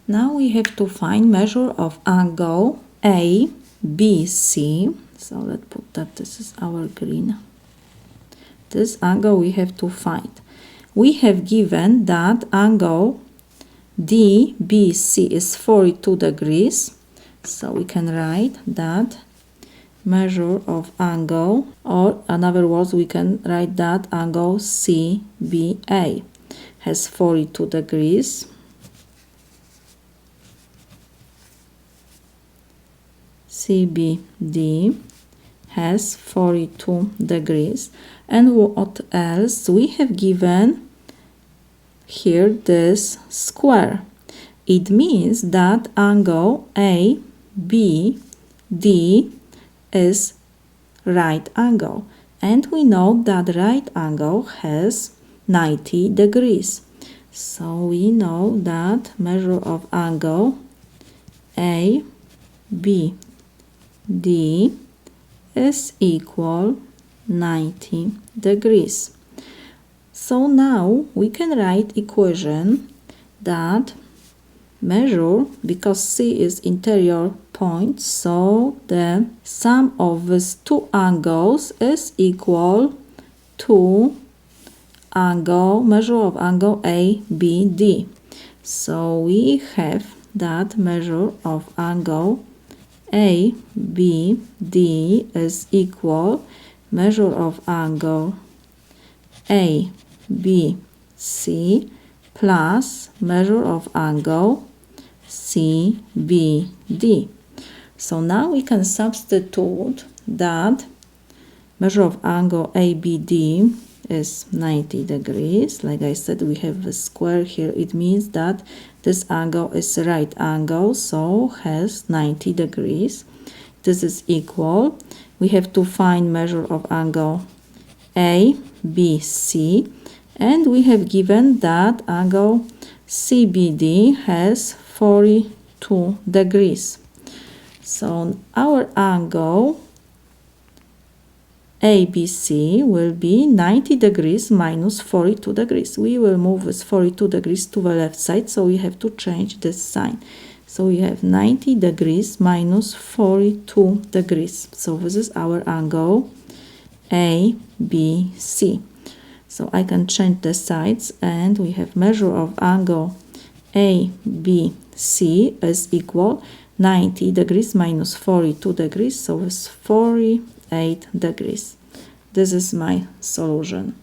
Now we have to find measure of angle ABC. So let's put that this is our green. This angle we have to find. We have given that angle DBC is 42 degrees. So we can write that measure of angle, or in other words, we can write that angle CBA has 42 degrees. CBD has 42 degrees. And what else? We have given here this square. It means that angle ABD is right angle. And we know that right angle has 90 degrees. So we know that measure of angle ABD is equal 90 degrees. So now we can write equation that measure, because C is interior point, so the sum of these two angles is equal to measure of angle ABD. So we have that measure of angle ABD is equal measure of angle ABC plus measure of angle CBD. So now we can substitute that measure of angle ABD is 90 degrees. Like I said, we have a square here. It means that this angle is right angle, so has 90 degrees. This is equal. We have to find measure of angle ABC, and we have given that angle CBD has 42 degrees. So our angle ABC will be 90 degrees minus 42 degrees. We will move this 42 degrees to the left side, so we have to change this sign. So we have 90 degrees minus 42 degrees. So this is our angle ABC. So I can change the sides, and we have measure of angle ABC is equal 90 degrees minus 42 degrees, so it's 48 degrees. This is my solution.